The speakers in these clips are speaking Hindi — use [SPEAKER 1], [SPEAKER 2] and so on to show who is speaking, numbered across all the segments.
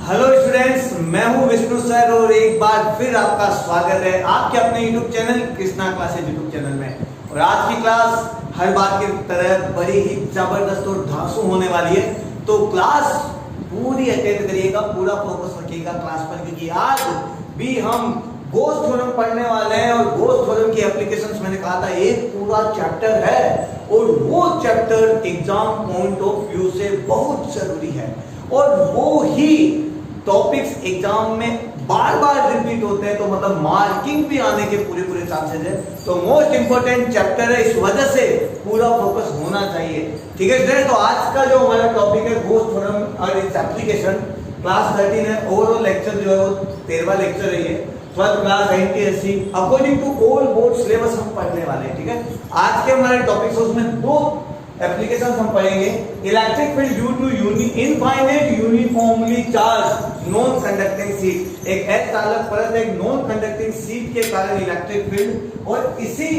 [SPEAKER 1] हेलो स्टूडेंट्स, मैं हूं विष्णु सर और एक बार फिर आपका स्वागत है आपके अपने YouTube channel Krishna classes YouTube channel में। और आज की क्लास हर बार की तरह बड़ी ही जबरदस्त और धांसू होने वाली है, तो क्लास पूरी अटेंड करिएगा, पूरा फोकस रखिएगा क्लास पर, क्योंकि आज भी हम गोस थ्योरम पढ़ने वाले हैं। और गोस थ्योरम की एप्लीकेशंस मैंने कहा था एक पूरा चैप्टर है और वो chapter exam point of view से बहुत जरूरी है और वो ही टॉपिक्स एग्जाम में बार बार रिपीट होते हैं, तो मतलब मार्किंग भी आने के पूरे चांसेस है। तो मोस्ट इंपोर्टेंट चैप्टर है, इस वजह से पूरा फोकस होना चाहिए। ठीक है स्टूडेंट, तो आज का जो हमारा टॉपिक है गोस थ्योरम और इट्स एप्लीकेशन, क्लास 13 है। ओवरऑल लेक्चर जो है वो 13वां लेक्चर है, ये 12th class NTSC according to all board syllabus हम पढ़ने वाले हैं। ठीक है, आज के हमारे टॉपिक्स उसमें दो एप्लीकेशन हम पढ़ेंगे। Electric field due to infinite uniformly charge non conducting sheet, एक चालक परत एक नॉन कंडक्टिंग सीट के कारण इलेक्ट्रिक फील्ड, और इसी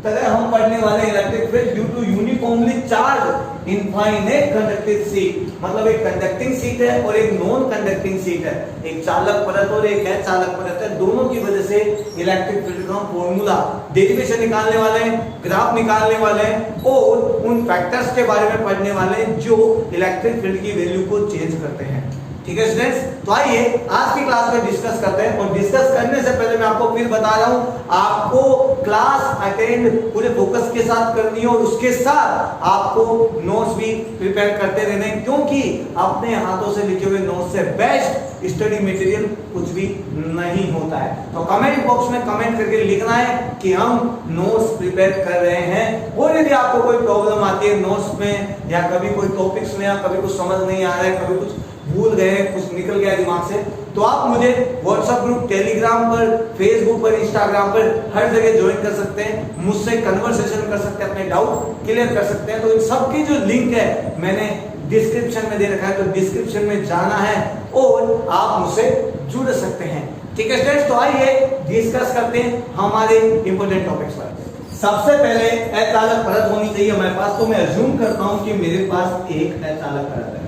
[SPEAKER 1] तरह हम पढ़ने वाले electric field due to uniformly charge infinite conducting sheet, मतलब एक कंडक्टिंग सीट है और एक नॉन कंडक्टिंग सीट है, एक चालक परत और एक चालक परत है। दोनों की वजह से इलेक्ट्रिक फील्ड का फॉर्मूला डेरिवेशन निकालने वाले हैं, ग्राफ निकालने वाले हैं और उन फैक्टर्स के बारे में पढ़ने वाले हैं जो इलेक्ट्रिक फील्ड की वैल्यू को चेंज करते हैं। ठीक है स्टूडेंट्स, तो आइए आज की क्लास में डिस्कस करते हैं। और डिस्कस करने से पहले मैं आपको फिर बता रहा हूं, आपको क्लास अटेंड पूरे फोकस के साथ करनी है और उसके साथ आपको नोट्स भी प्रिपेयर करते रहने हैं, क्योंकि अपने हाथों से लिखे हुए नोट्स से बेस्ट स्टडी मटेरियल कुछ भी नहीं होता है। तो कमेंट बॉक्स में कमेंट करके लिखना है कि हम नोट्स प्रिपेयर कर रहे हैं। और यदि आपको कोई प्रॉब्लम आती है नोट्स में, या कभी कोई टॉपिक्स में, या कभी कुछ समझ नहीं आ रहा है, कभी कुछ भूल गए, कुछ निकल गया दिमाग से, तो आप मुझे व्हाट्सएप ग्रुप, टेलीग्राम पर, फेसबुक पर, इंस्टाग्राम पर हर जगह ज्वाइन कर सकते हैं, मुझसे कन्वर्सेशन कर सकते हैं, अपने डाउट क्लियर कर सकते हैं। तो इन सब की जो लिंक है मैंने डिस्क्रिप्शन में दे रखा है, तो डिस्क्रिप्शन में जाना है और आप मुझसे जुड़ सकते हैं। ठीक है स्टूडेंट्स, तो आइए डिस्कस करते हैं हमारे इंपोर्टेंट टॉपिक्स पर। सबसे पहले अचालक परत होनी चाहिए हमारे पास, तो मैं अज्यूम करता हूं कि मेरे पास एक अचालक परत है।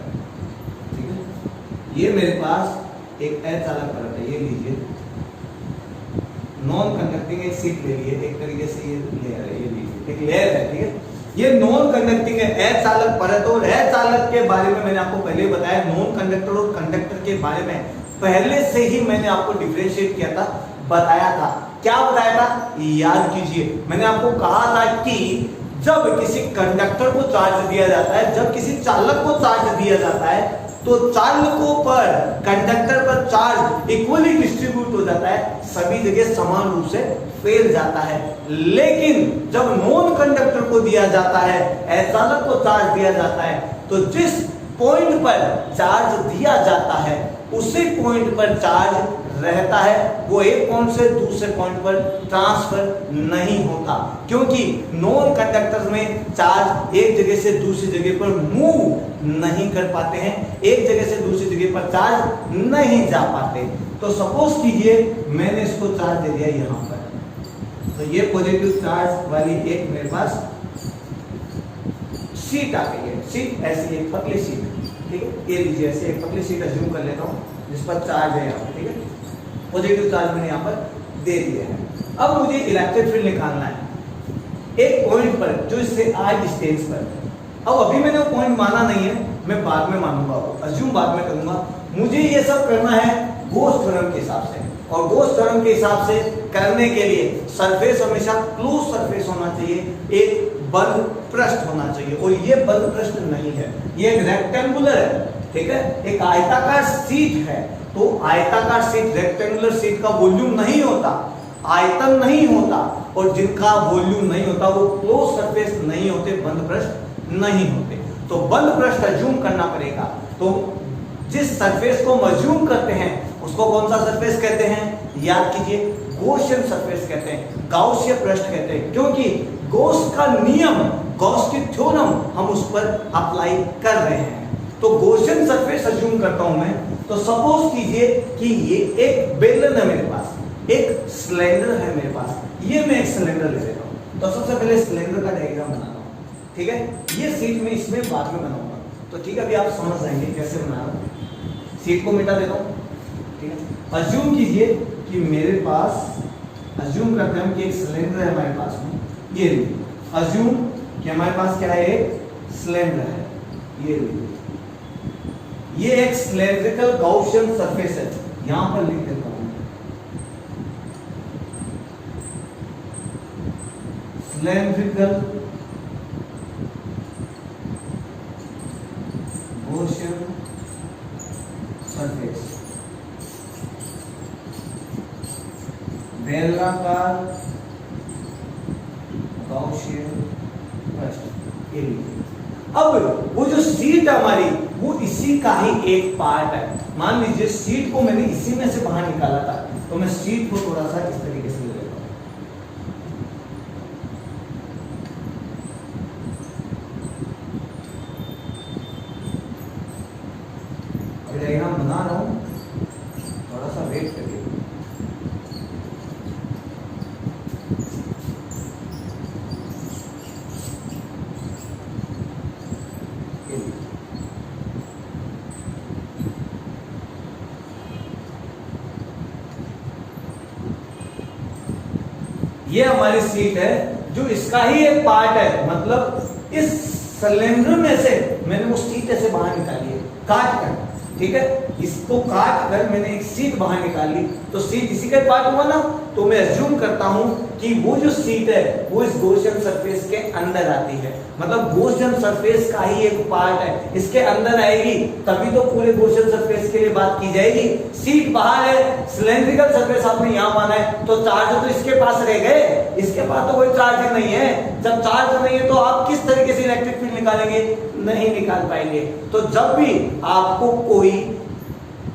[SPEAKER 1] ये मेरे पास एक अचालक परत है, ये लीजिए, नॉन कंडक्टिंग एक सीट ले लिए, एक तरीके से ये लेयर है, ये लीजिए एक लेयर है। ठीक है, ये नॉन कंडक्टिंग है अचालक परत। और अचालक के बारे में मैंने आपको पहले बताया, नॉन कंडक्टर और कंडक्टर के बारे में पहले से ही मैंने आपको डिफरेंशिएट किया था, बताया था। क्या बताया था याद कीजिए, मैंने आपको कहा था कि जब किसी कंडक्टर को चार्ज दिया जाता है, जब किसी चालक को चार्ज दिया जाता है, तो चालकों पर कंडक्टर पर चार्ज इक्वली डिस्ट्रीब्यूट हो जाता है, सभी जगह समान रूप से फैल जाता है। लेकिन जब नॉन कंडक्टर को दिया जाता है, अचालक को चार्ज दिया जाता है, तो जिस पॉइंट पर चार्ज दिया जाता है उसी पॉइंट पर चार्ज रहता है, वो एक पॉइंट से दूसरे पॉइंट पर ट्रांसफर नहीं होता, क्योंकि नॉन कंडक्टर में चार्ज एक जगह से दूसरी जगह पर मूव नहीं कर पाते हैं, एक जगह से दूसरी जगह पर चार्ज नहीं जा पाते। तो सपोज कीजिए मैंने इसको चार्ज दे दिया यहां पर, तो ये पॉजिटिव चार्ज वाली एक मेरे पास सीट आ गई है, सीट ऐसी एक पतली सीट। ठीक है, ये लीजिए ऐसे एक पतली सीट अज्यूम कर लेता हूं जिस पर चार्ज है यहाँ पर। ठीक है, पॉजिटिव चार्ज मैंने यहाँ पर दे दिया है। अब मुझे इलेक्ट्रिक फील्ड निकालना है एक पॉइंट पर जो इससे आज डिस्टेंस पर। अब अभी मैंने वो पॉइंट माना नहीं है, मैं बाद में मानूंगा, अज्यूम बाद में करूंगा। मुझे ये सब करना है गोस थ्योरम के हिसाब से, और गोस थ्योरम के हिसाब से करने के लिए सरफेस हमेशा क्लोज सरफेस होना चाहिए, एक बंद पृष्ठ होना चाहिए। और ये बंद पृष्ठ नहीं है, ये एक रेक्टेंगुलर है। ठीक है, एक आयताकार सीट है, तो आयताकार सीट, रेक्टेंगुलर सीट का वॉल्यूम नहीं होता, आयतन नहीं होता, और जिनका वॉल्यूम नहीं होता वो क्लोज सरफेस नहीं होते, बंद पृष्ठ नहीं होते। तो बंद पृष्ठ अज्यूम करना पड़ेगा। तो जिस सरफेस को हम अज्यूम करते हैं उसको कौन सा सरफेस कहते हैं, याद कीजिए, गॉसियन सरफेस कहते हैं, गाउसीय पृष्ठ कहते हैं, क्योंकि गॉस का नियम, गॉस की थ्योरम हम उस पर अप्लाई कर रहे हैं। तो गॉसियन सरफेस अज्यूम करता हूं मैं। तो सपोज कीजिए कि ये एक बेलन है मेरे पास, एक सिलेंडर है मेरे पास, ये मैं एक सिलेंडर ले लेता हूं। तो सबसे पहले सिलेंडर का डायग्राम बनाता हूं। ठीक है, ये सीट में इसमें बाद में बनाऊंगा, तो ठीक है, अभी आप समझ जाएंगे कैसे बना रहा हूं। सीट को मिटा देता हूँ, ठीक है। अज्यूम कीजिए कि मेरे पास, अज्यूम करते हैं कि एक सिलेंडर है हमारे पास में, ये अज्यूम कि हमारे पास क्या है, एक सिलेंडर है, ये एक सिलेंड्रिकल गॉसियन सरफेस है, यहां पर लिख देता हूं सिलेंड्रिकल गॉसियन सरफेस, बेलनाकार गॉसियन पृष्ठ एरिया। अब वो जो सीट हमारी, वो इसी का ही एक पार्ट है। मान लीजिए सीट को मैंने इसी में से बाहर निकाला था, तो मैं सीट को थोड़ा सा इस तरीके से ले लेता हूं। डायग्राम बना रहा हूं, थोड़ा सा वेट करिए। ये हमारी सीट है, जो इसका ही एक पार्ट है, मतलब इस सिलेंडर में से मैंने वो सीट ऐसे बाहर निकाली है काट कर, ठीक है। इसको काट कर मैंने एक सीट बाहर निकाल ली, तो सीट इसी का पार्ट हुआ ना। तो मैं अज्यूम करता हूं कि वो जो सीट है वो इस गॉसियन सरफेस के अंदर आती है, मतलब गॉसियन सरफेस का ही एक पार्ट है, इसके अंदर आएगी, तभी तो पूरे गॉसियन सरफेस के लिए बात की जाएगी। सीट बाहर है, सिलेंड्रिकल सरफेस आपने यहां माना है, तो चार्ज तो इसके पास रह गए, इसके पास तो कोई चार्ज नहीं है। जब चार्ज नहीं है तो आप किस तरीके से इलेक्ट्रिक फील्ड निकालेंगे, नहीं निकाल पाएंगे। तो जब भी आपको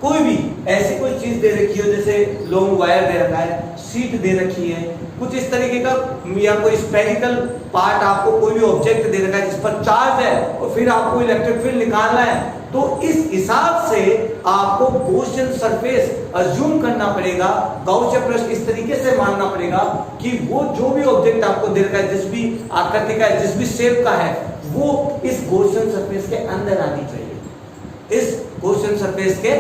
[SPEAKER 1] कोई भी ऐसी कोई चीज दे रखी हो, जैसे लॉन्ग वायर दे रखा है, सीट दे रखी है, कुछ इस तरीके का, या कोई स्फेरिकल पार्ट, आपको कोई भी ऑब्जेक्ट दे रखा है जिस पर चार्ज है और फिर आपको इलेक्ट्रिक फील्ड निकालना है, तो इस हिसाब से आपको गॉसियन सरफेस अज्यूम करना पड़ेगा, गॉसियन पृष्ठ इस तरीके से मानना पड़ेगा कि वो जो भी ऑब्जेक्ट आपको दे रखा है, जिस भी आकृति का है, जिस भी शेप का है, वो इस गॉसियन सरफेस के अंदर आनी चाहिए, इस गॉसियन सरफेस के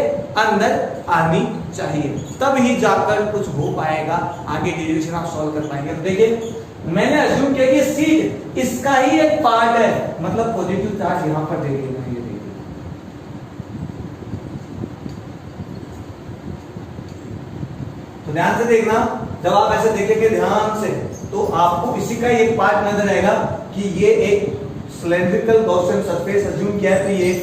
[SPEAKER 1] अंदर आनी चाहिए, तब ही जाकर कुछ हो पाएगा, आगे डेरिवेशन आप सॉल्व कर पाएंगे। तो देखिए मैंने अज्यूम किया कि सीट इसका ही एक पार्ट है, मतलब पॉजिटिव चार्ज यहां पर देखिए, ये देखिए, तो ध्यान से देखना, जब आप ऐसे देखेंगे ध्यान से, तो आपको इसी का एक पार्ट नजर आएगा कि ये एक सिलेंड्रिकल गॉसियन सरफेस अज्यूम किया है, तो ये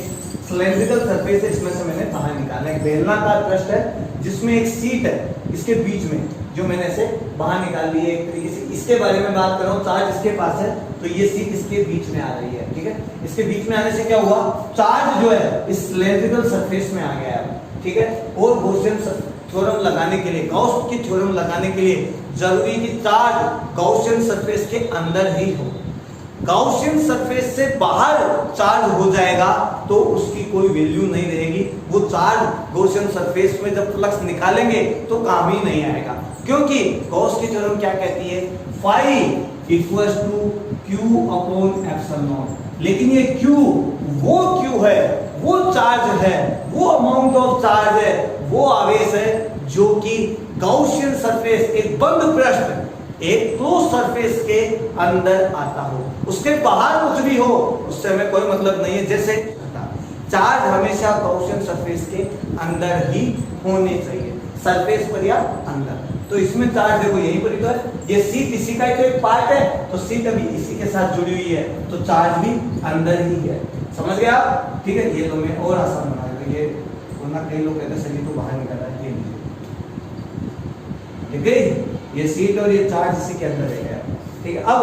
[SPEAKER 1] सिलेंड्रिकल सरफेस है, इसमें से मैंने बाहर निकाला है, बेलनाकार पृष्ठ है जिसमें एक सीट है, इसके बीच में जो मैंने इसे बाहर निकाल ली है एक तरीके से। इसके बारे में बात कर रहा हूं, चार्ज इसके पास है, तो ये सीट इसके बीच में आ रही है, ठीक है। इसके बीच में आने से क्या हुआ, चार्ज जो है इस सिलेंड्रिकल सरफेस में आ गया है, ठीक है। और गॉसियन थ्योरम लगाने के लिए, गॉस की थ्योरम लगाने के लिए जरूरी कि चार्ज गॉसियन सरफेस के अंदर ही हो, गॉसियन सरफेस से बाहर चार्ज हो जाएगा तो उसकी कोई वैल्यू नहीं रहेगी, वो चार्ज गॉसियन सरफेस में जब फ्लक्स निकालेंगे तो काम ही नहीं आएगा, क्योंकि गॉस की थ्योरम क्या कहती है, phi equals to Q upon epsilon. लेकिन ये क्यू, वो क्यू है, वो चार्ज है, वो अमाउंट ऑफ चार्ज है, वो आवेश है जो कि गॉसियन सरफेस, एक बंद पृष्ठ, एक क्लोज सरफेस के अंदर आता हो, उसके बाहर कुछ भी हो उससे हमें कोई मतलब नहीं है। जैसे चार्ज हमेशा गॉसियन सरफेस के अंदर ही होने चाहिए, सरफेस पर या अंदर। तो इसमें चार्ज देखो यहीं पर ही तो है, ये सीट इसी का ही तो एक पार्ट है, तो सीट अभी इसी के साथ जुड़ी हुई है, तो चार्ज भी अंदर ही है, समझ गए आप, ठीक है। ये तो मैं और आसान बना देता, ये वरना कई लोग कहते हैं तो बाहर निकल रहा है, ठीक है। ये सीट और ये चार्ज इसी के अंदर है, ठीक है। अब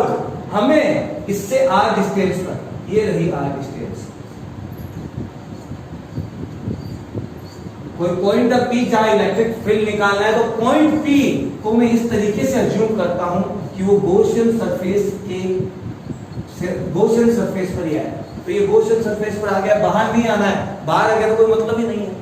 [SPEAKER 1] हमें इससे आर डिस्टेंस पर, ये रही आर डिस्टेंस, कोई पॉइंट पी जहां इलेक्ट्रिक फील्ड निकालना है, तो पॉइंट पी को मैं इस तरीके से अज्यूम करता हूं कि वो गॉसियन सरफेस पर ही है, तो ये गॉसियन सरफेस पर आ गया, बाहर नहीं आना है, बाहर आ गया तो कोई मतलब ही नहीं है,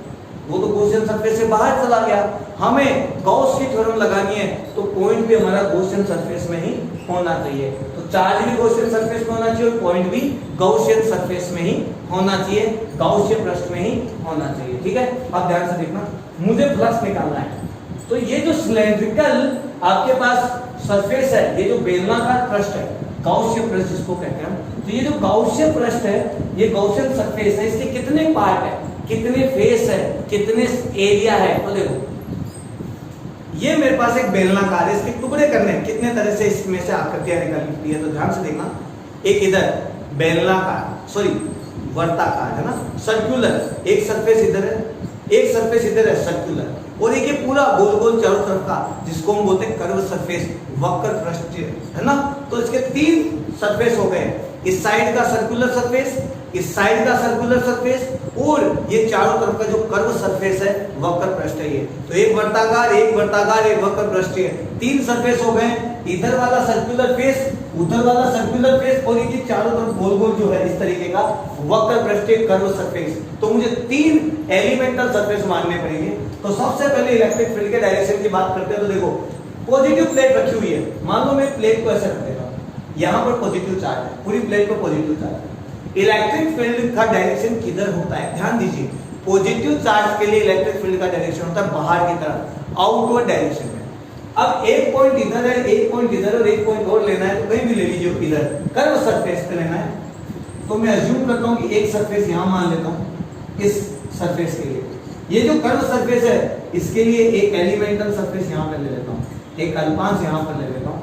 [SPEAKER 1] वो तो गॉसियन सरफेस से बाहर चला गया। हमें गॉस की थ्योरम लगानी है तो पॉइंट भी हमारा गॉसियन सरफेस में ही होना चाहिए। तो चार्ज भी गॉसियन सरफेस में होना चाहिए और पॉइंट भी गॉसियन सरफेस में ही होना चाहिए, गॉसियन पृष्ठ में ही होना चाहिए। ठीक है, अब ध्यान से देखना, मुझे फ्लक्स निकालना है। तो ये जो सिलेंड्रिकल आपके पास सरफेस है, ये जो बेलनाकार पृष्ठ है, गॉसियन पृष्ठ जिसको कहते हैं, तो ये जो गॉसियन पृष्ठ है, ये गॉसियन सरफेस है, इसके कितने पार्ट है, कितने फेस है, कितने एरिया है। तो देखो ये मेरे पास एक बेलनाकार है, इसके टुकड़े करने हैं, कितने तरह से इसमें से आकृतियां निकलती है। तो ध्यान से देखना, एक इधर बेलनाकार, सॉरी वर्ताकार है ना, सर्कुलर, एक सरफेस इधर है, एक सरफेस इधर है सर्कुलर, और एक ये पूरा गोल गोल चारों तरफ का जिसको हम बोलते हैं कर्व सरफेस, वक्र पृष्ठ है ना। तो इसके 3 सरफेस हो गए, इस साइड का सर्कुलर सरफेस, इस साइड का सर्कुलर सरफेस, और ये चारों तरफ का जो कर्व सरफेस है वक्र पृष्ठ है ये। तो एक वर्ताकार, एक वर्ताकार, एक वक्र पृष्ठ है, 3 सरफेस हो गए, इधर वाला सर्कुलर फेस, उधर वाला सर्कुलर फेस, और ये चारों तरफ गोल गोल जो है इस तरीके का वक्र पृष्ठ कर्व सरफेस। तो मुझे 3 एलिमेंटल सरफेस मानने पड़ेंगे। तो सबसे पहले इलेक्ट्रिक फील्ड के डायरेक्शन की बात करते हैं। तो देखो पॉजिटिव प्लेट रखी हुई है, मान लो मैं प्लेट को ऐसे रख देता हूं, यहां पर पॉजिटिव चार्ज है, पूरी प्लेट पर पॉजिटिव चार्ज है। इलेक्ट्रिक फील्ड का डायरेक्शन किधर होता है, ध्यान दीजिए, पॉजिटिव चार्ज के लिए इलेक्ट्रिक फील्ड का डायरेक्शन होता है बाहर की तरफ, आउटवर्ड डायरेक्शन में। अब एक पॉइंट इधर है, एक पॉइंट इधर और एक पॉइंट और लेना है, तो कहीं भी ले लीजिए, इधर कर्व सरफेस पे लेना है। तो मैं अज्यूम करता हूं कि एक सरफेस यहां मान लेता हूं, इस सरफेस के लिए ये जो कर्व सरफेस है इसके लिए एक एलिमेंटल सरफेस यहां पर ले लेता हूं, एक अल्पांश यहां पर ले लेता हूं,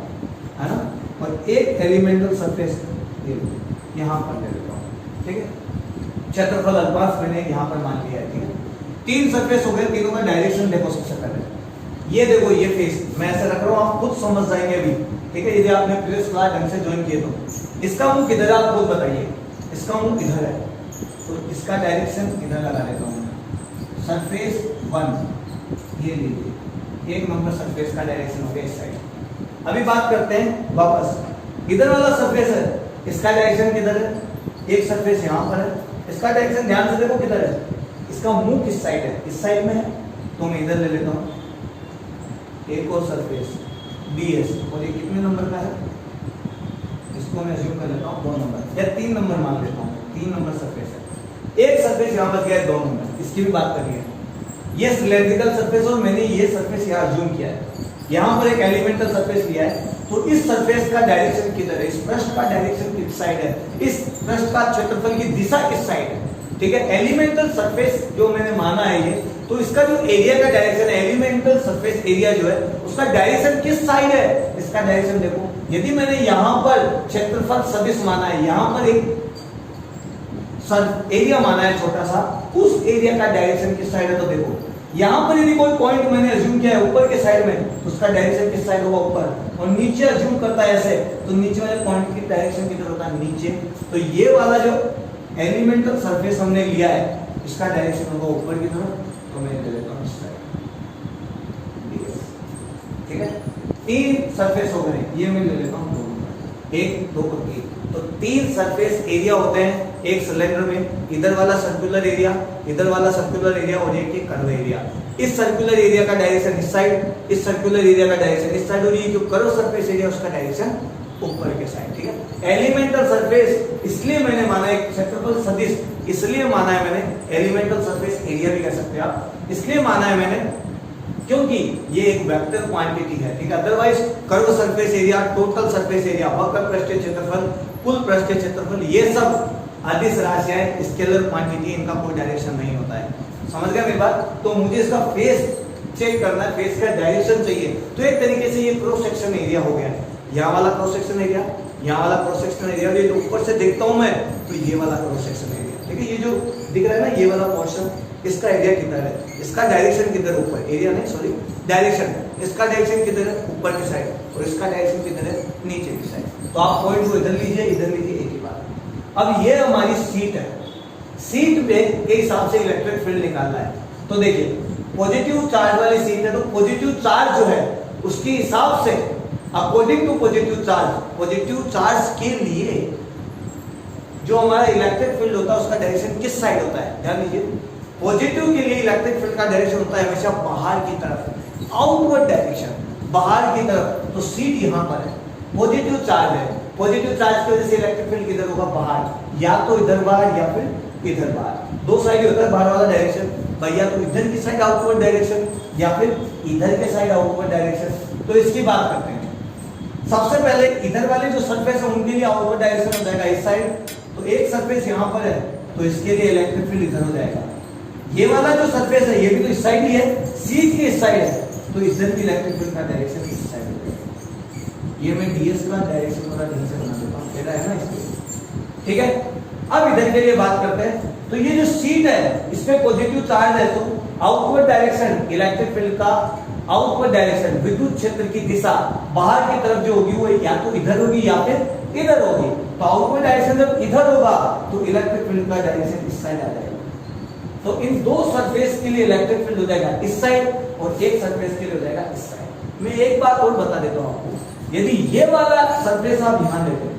[SPEAKER 1] है ना, और एक एलिमेंटल सरफेस यहां पर ले लेता हूं। ठीक है, क्षेत्रफल अल्पांश मैंने यहां पर मान लिया है। ठीक है, 3 सरफेस हो गए, तीनों का डायरेक्शन देखो सबसे पहले, ये देखो ये फेस मैं ऐसे रख रहा हूं, आप खुद समझ जाएंगे अभी। ठीक है, यदि आपने प्रीवियस क्लास ढंग से ज्वाइन किए तो इसका मुंह किधर है आप खुद बताइए, इसका मुंह इधर है, तो इसका डायरेक्शन इधर लगा देता हूं, सरफेस 1 ये लीजिए, 1 नंबर सरफेस का डायरेक्शन हो गया इस साइड। अभी बात करते हैं वापस, इधर वाला सरफेस है, इसका डायरेक्शन किधर है, एक सरफेस यहां पर है, इसका डायरेक्शन ध्यान से देखो किधर है, इसका मुंह किस साइड है, इस साइड में है, तो मैं इधर ले लेता हूं एक और सरफेस ds, और ये कितने नंबर का है, इसको मैं अज्यूम कर लेता हूं 2 नंबर या 3 नंबर मान लेता हूं, 3 नंबर सरफेस है, एक सरफेस यहां बच गया 2 नंबर, इसकी भी बात करिए। ये सिलेंड्रिकल सरफेस और मैंने ये सरफेस यहां अज्यूम किया है, यहां पर एक एलिमेंटल सरफेस लिया है, तो इस सरफेस का डायरेक्शन किधर है, इस पृष्ठ का डायरेक्शन किस साइड है, इस पृष्ठ का क्षेत्रफल की दिशा किस साइड है। ठीक है, एलिमेंटल सरफेस जो मैंने माना है ये, तो इसका जो एरिया का डायरेक्शन है, एलिमेंटल सरफेस एरिया जो है उसका डायरेक्शन किस साइड है, इसका डायरेक्शन देखो, यदि मैंने यहां पर क्षेत्रफल सदिश माना है, यहां पर एक एरिया माना है छोटा सा, उस एरिया का डायरेक्शन किस साइड है, तो देखो यहां पर यदि कोई पॉइंट मैंने अज्यूम किया है ऊपर के साइड में, उसका डायरेक्शन किस साइड होगा, ऊपर, और नीचे अज्यूम करता है ऐसे, तो नीचे वाले पॉइंट की डायरेक्शन किधर होता है, नीचे। तो ये वाला जो एलिमेंटल सरफेस हमने लिया है इसका डायरेक्शन होगा ऊपर की तरफ, तो मैं ले लेता हूं इस साइड। ठीक है, 3 सरफेस हो गए, ये मैं ले लेता हूं 1 2 और 3, तो 3 सरफेस एरिया होते हैं एक सिलेंडर में, इधर वाला सर्कुलर एरिया, इधर वाला सर्कुलर एरिया, और एक कर्व एरिया। इस सर्कुलर एरिया का डायरेक्शन इस साइड, इस सर्कुलर एरिया का डायरेक्शन इस साइड, और ये जो कर्व सरफेस एरिया उसका डायरेक्शन ऊपर के साइड। ठीक है, एलिमेंटल सरफेस इसलिए मैंने माना है, क्षेत्रफल सदिश इसलिए माना है मैंने, एलिमेंटल सरफेस एरिया भी कह सकते हैं आप, इसलिए माना है मैंने क्योंकि ये एक वेक्टर क्वांटिटी है। ठीक है, otherwise curve surface area, total surface area, वक्र पृष्ठीय क्षेत्रफल, कुल पृष्ठीय क्षेत्रफल, ये सब अदिश राशियां, स्केलर क्वांटिटी, इनका कोई डायरेक्शन नहीं होता है। समझ गए मेरी बात। तो मुझे इसका फेस चेक करना है, फेस का डायरेक्शन चाहिए, तो एक तरीके से ये क्रॉस सेक्शन एरिया हो गया, यहाँ वाला क्रॉस सेक्शन एरिया, यहाँ वाला क्रॉस सेक्शन एरिया, ये जो ऊपर से देखता हूं मैं, तो ये वाला क्रॉस सेक्शन एरिया। ठीक है, ये जो दिख रहा है ना, ये वाला पोर्शन, इसका एरिया किधर है, इसका डायरेक्शन किधर, ऊपर, एरिया नहीं सॉरी डायरेक्शन, इसका डायरेक्शन किधर है, ऊपर की साइड, और इसका डायरेक्शन किधर है, नीचे की साइड। तो आप पॉइंट को इधर लीजिए, इधर लीजिए, एक ही बात। अब ये हमारी सीट है, सीट पे के हिसाब से इलेक्ट्रिक फील्ड निकालना है। तो देखिए पॉजिटिव चार्ज वाली सीट है, तो पॉजिटिव चार्ज जो है उसके हिसाब से, अकॉर्डिंग टू पॉजिटिव चार्ज के लिए जो हमारा इलेक्ट्रिक फील्ड होता है उसका डायरेक्शन किस साइड होता है, ध्यान दीजिए, पॉजिटिव के लिए इलेक्ट्रिक फील्ड का डायरेक्शन होता है हमेशा बाहर की तरफ, आउटवर्ड डायरेक्शन, बाहर की तरफ। तो सीट यहाँ पर है, पॉजिटिव चार्ज है, पॉजिटिव चार्ज की वजह से इलेक्ट्रिक फील्ड किधर होगा, बाहर, या तो इधर बाहर या फिर इधर बाहर। दो साइड होता है बाहर वाला डायरेक्शन, भैया तो इधर की साइड आउटवर्ड डायरेक्शन या फिर इधर के साइड आउटवर्ड डायरेक्शन। तो इसकी बात करते हैं। सबसे पहले इधर वाले जो सरफेस है उनके लिए आउटवर्ड डायरेक्शन हो जाएगा इस साइड। तो एक सरफेस यहाँ पर है तो इसके लिए इलेक्ट्रिक फील्ड इधर हो जाएगा। ये वाला जो सरफेस है ये भी तो इस साइड ही है, सीट के इस साइड है, तो इधर भी इलेक्ट्रिक फील्ड का डायरेक्शन इस साइड हो जाएगा। ये मैं डीएस का डायरेक्शन थोड़ा ढंग से बना देता हूँ, कहना है ना इसके, ठीक है। अब इधर के लिए बात करते हैं। तो ये जो सीट है इसमें पॉजिटिव चार्ज है, तो आउटवर्ड डायरेक्शन इलेक्ट्रिक फील्ड का, आउटवर्ड डायरेक्शन विद्युत क्षेत्र की दिशा बाहर की तरफ जो होगी वो या तो इधर होगी या फिर इधर होगी। तो आउटवर्ड डायरेक्शन जब इधर होगा तो इलेक्ट्रिक फील्ड का डायरेक्शन इस साइड आ जाएगा। तो इन दो सरफेस के लिए इलेक्ट्रिक फील्ड हो जाएगा इस साइड और एक सरफेस के लिए हो जाएगा इस साइड। मैं एक बात और बता देता हूं आपको, यदि ये वाला सरफेस आप ध्यान देते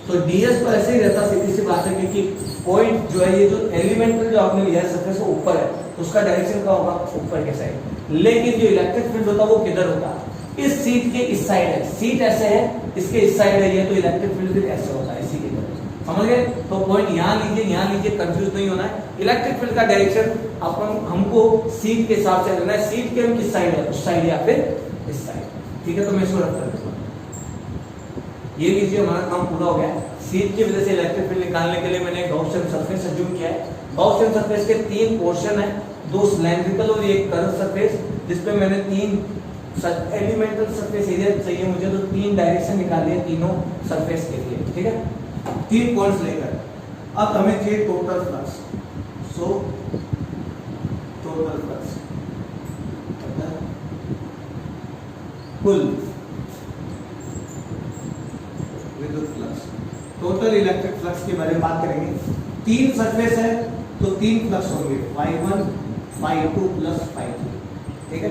[SPEAKER 1] तो डीएस तो ऐसे ही रहता, सीधी सी बात है, क्योंकि पॉइंट जो है ये जो एलिमेंटल जो आपने लिया है सरफेस वो ऊपर है, तो उसका डायरेक्शन क्या होगा, ऊपर के साइड। लेकिन जो इलेक्ट्रिक फील्ड होता है वो किधर होता, इस सीट के इस साइड है, सीट ऐसे है, इसके इस साइड है ये, तो इलेक्ट्रिक फील्ड भी ऐसे होता है, इसी के तरह। समझ गए? तो पॉइंट यहाँ लीजिए, कंफ्यूज नहीं होना है। इलेक्ट्रिक फील्ड का डायरेक्शन अपन हमको सीट के हिसाब से लेना है, सीट के हम किस साइड है, उस साइड या फिर इस साइड, ठीक है। तो मैं इसको रख देता हूं, ये लीजिए हमारा काम पूरा हो गया। सीट की वजह से इलेक्ट्रिक फील्ड निकालने के लिए मैंने गॉसियन सरफेस अज्यूम किया है। गॉसियन सरफेस के तीन पोर्शन है, दो सिलेंड्रिकल और एक कर्व सरफेस, जिसपे मैंने तीन एलिमेंटल सरफेस एरिया चाहिए मुझे, तो तीन डायरेक्शन निकाली है तीनों सरफेस के लिए, ठीक है, तीन पॉइंट्स लेकर। अब हमें चाहिए total flux. So total flux कुल विद्युत फ्लक्स, टोटल इलेक्ट्रिक फ्लक्स के बारे में बात करेंगे। तीन सरफेस है तो तीन फ्लक्स होंगे, phi1 phi2 प्लस phi3, ठीक है।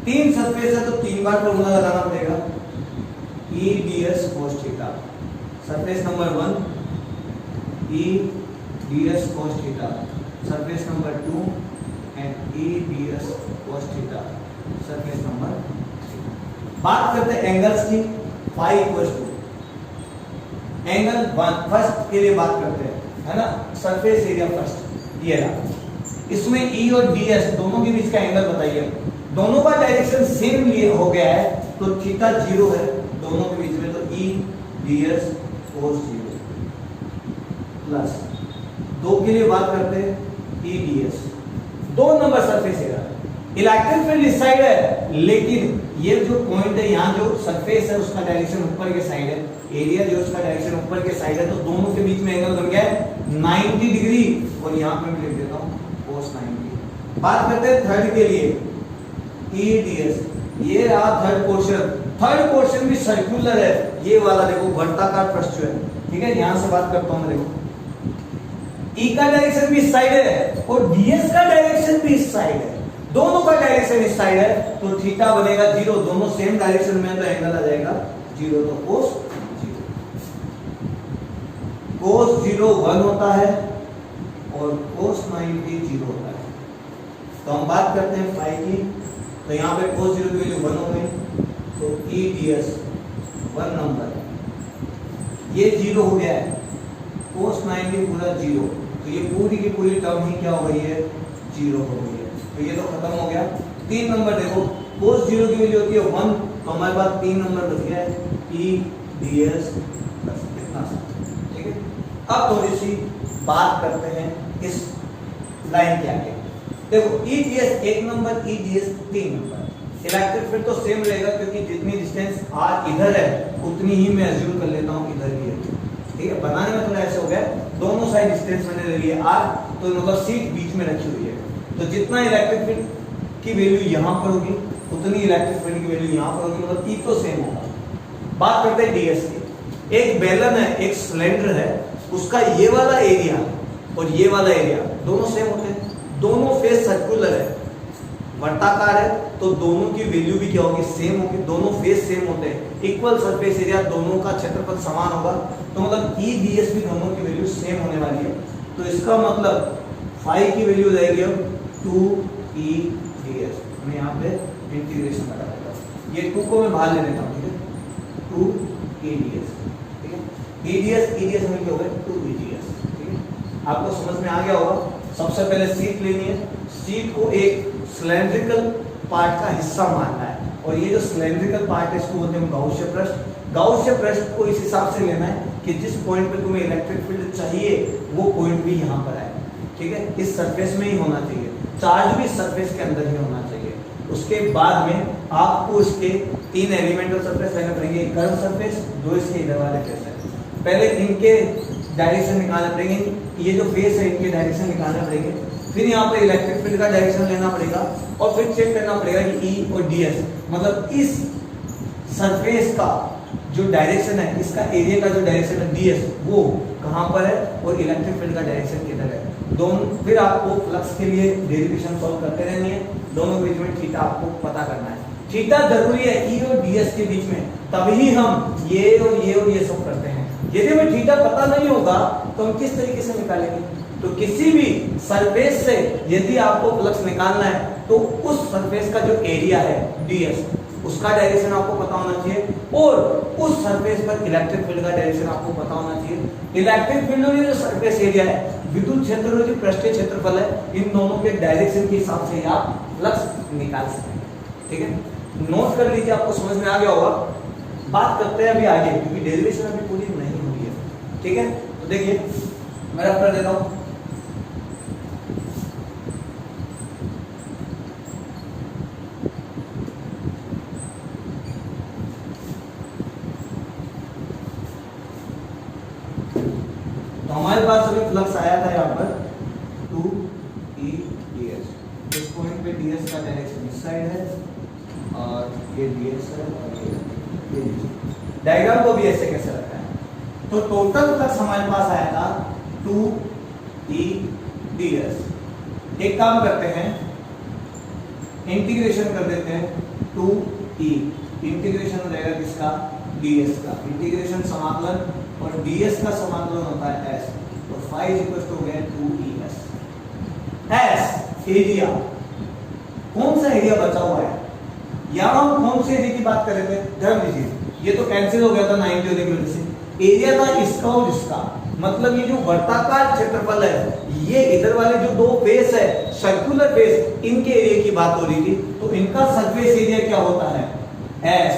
[SPEAKER 1] तीन सरफेस है तो तीन बार फॉर्मूला लगाना पड़ेगा, E ds cos theta, surface number 1 E ds cos theta, surface number 2 and E ds cos theta, surface number 3। बात करते हैं एंगल्स की। phi equals to angle 1 first के लिए बात करते हैं, है ना, सरफेस एरिया फर्स्ट ये रहा, इसमें E और ds दोनों के बीच का एंगल बताइए। दोनों का डायरेक्शन सेम लिए हो गया है तो थीटा 0 है दोनों के बीच में, तो E ds cos 0 प्लस 2 के लिए बात करते हैं E ds, 2 number surface area. Electric field इस साइड है, लेकिन ये जो पॉइंट है यहाँ जो सरफेस है उसका डायरेक्शन ऊपर के साइड है, एरिया जो उसका डायरेक्शन ऊपर के साइड है, तो दोनों के बीच में एंगल बन गया है 90 डिग्री, और यहाँ पे मैं लिख देता हूँ cos 90। बात करते हैं थर्ड के लिए E ds, ये रहा थर्ड पोर्शन। थर्ड पोर्शन भी सर्कुलर है, ये वाला देखो वर्ताकार पृष्ठ है, ठीक है। यहां से बात करता हूं, देखो E का डायरेक्शन भी इस साइड है और ds का डायरेक्शन भी इस साइड है, दोनों का डायरेक्शन इस साइड है, तो थीटा बनेगा 0, दोनों सेम डायरेक्शन में, तो एंगल आ जाएगा 0, तो cos 0। cos 0 1 होता है और cos 90 0 होता है। तो हम बात करते हैं phi की, तो यहाँ पे cos 0 की वैल्यू 1 हो गई, तो E ds 1 नंबर, ये 0 हो गया है, cos 90 पूरा 0, तो ये पूरी की पूरी टर्म ही क्या हो गई है, 0 हो गई है, तो ये तो खत्म हो गया। 3 नंबर देखो, cos 0 की वैल्यू होती है 1, तो हमारे पास 3 नंबर बच गया है E ds बस इतना सा, ठीक है। अब थोड़ी सी बात करते हैं इस लाइन के आगे। देखो E ds 1 number, E ds 3 number. Electric field तो सेम रहेगा क्योंकि जितनी डिस्टेंस r इधर है उतनी ही मैं अज्यूम कर लेता हूँ इधर भी है, ठीक है। बनाने में थोड़ा ऐसा हो गया, दोनों साइड डिस्टेंस मैंने ले लिया r, तो मतलब सीट बीच में रखी हुई है, तो जितना इलेक्ट्रिक फील्ड की वैल्यू यहाँ पर होगी उतनी इलेक्ट्रिक फील्ड की वैल्यू यहाँ पर होगी, मतलब E तो सेम होगा। बात करते हैं ds की। एक बेलन है, एक सिलेंडर है, उसका ये वाला एरिया और ये वाला एरिया दोनों सेम होते हैं, दोनों फेस सर्कुलर है, वर्ताकार है, तो दोनों की वैल्यू भी क्या होगी, सेम होगी, दोनों फेस सेम होते हैं, इक्वल सरफेस एरिया, दोनों का क्षेत्रफल समान होगा, तो मतलब E ds भी दोनों की वैल्यू सेम होने वाली है। तो इसका मतलब फाई की वैल्यू हो जाएगी अब 2EDS। मैं यहाँ पे इंटीग्रेशन लगा देता हूँ, ये 2 को मैं बाहर ले लेता हूँ, ठीक है, 2EDS, ठीक है, EDS में क्या हो गया 2EDS, ठीक है। आपको समझ में आ गया होगा। सबसे पहले शीट लेनी है, शीट को एक सिलेंड्रिकल पार्ट का हिस्सा मानना है, और ये जो सिलेंड्रिकल पार्ट है इसको बोलते हैं गाउसिय पृष्ठ। गाउसिय पृष्ठ को इस हिसाब से लेना है कि जिस पॉइंट पे तुम्हें इलेक्ट्रिक फील्ड चाहिए वो पॉइंट भी यहाँ पर आए, ठीक है, इस सरफेस में ही होना चाहिए, चार्ज भी सरफेस के अंदर ही होना चाहिए। उसके बाद में आपको इसके 3 एलिमेंटल सरफेस लेना पड़ेंगे, कर्व सरफेस, 2 इसके इधर वाले फेस है। पहले इनके डायरेक्शन निकालने पड़ेंगे, ये जो फेस है इनके डायरेक्शन निकालने पड़ेंगे, फिर यहाँ पर इलेक्ट्रिक फील्ड का डायरेक्शन लेना पड़ेगा, और फिर चेक करना पड़ेगा कि E और DS, मतलब इस सरफेस का जो डायरेक्शन है, इसका एरिया का जो डायरेक्शन है DS वो कहाँ पर है, और इलेक्ट्रिक फील्ड का डायरेक्शन किधर है। दोनों फिर आपको फ्लक्स के लिए डेरिवेशन सॉल्व करते रहनी है, दोनों बीच में थीटा आपको पता करना है। थीटा जरूरी है E और DS के बीच में, तभी हम ये और ये सब करते हैं। यदि हमें थीटा पता नहीं होगा तो हम किस तरीके से निकालेंगे। तो किसी भी सरफेस से यदि आपको फ्लक्स निकालना है तो उस सरफेस का जो एरिया है DS, उसका डायरेक्शन आपको पता होना चाहिए, और उस सरफेस पर इलेक्ट्रिक फील्ड का डायरेक्शन आपको पता होना चाहिए। इलेक्ट्रिक फील्ड और जो सरफेस एरिया है, विद्युत क्षेत्र और जो पृष्ठीय क्षेत्रफल है, इन दोनों के डायरेक्शन के हिसाब से आप फ्लक्स निकाल सकते हैं, ठीक है। नोट कर लीजिए, आपको समझ में आ गया होगा। बात करते हैं अभी आगे, क्योंकि डेरिवेशन अभी पूरी नहीं हुई है, ठीक है। तो देखिए मैं रफ कर देता हूँ। तो हमारे पास अभी फ्लक्स आया था यहाँ पर 2EDS, इस पॉइंट पे DS का डायरेक्शन इस साइड है, और ये DS है, और ये डायग्राम को भी ऐसे कैसे रखा है। तो टोटल फ्लक्स हमारे पास आया था 2EDS। एक काम करते हैं, इंटीग्रेशन कर देते हैं 2E, इंटीग्रेशन हो जाएगा किसका, DS का, इंटीग्रेशन समाकलन, और DS का समाकलन होता है S, तो फाई इक्वल टू हो गया 2ES। S एरिया, कौन सा एरिया बचा हुआ है, यहाँ हम कौन से एरिया की बात कर रहे थे, ध्यान दीजिए, ये तो कैंसिल हो गया था 90 होने की वजह से। एरिया था इसका और इसका, मतलब ये जो वर्ताकार क्षेत्रफल है, ये इधर वाले जो दो फेस है, सर्कुलर फेस, इनके एरिया की बात हो रही थी। तो इनका सरफेस एरिया क्या होता है, S।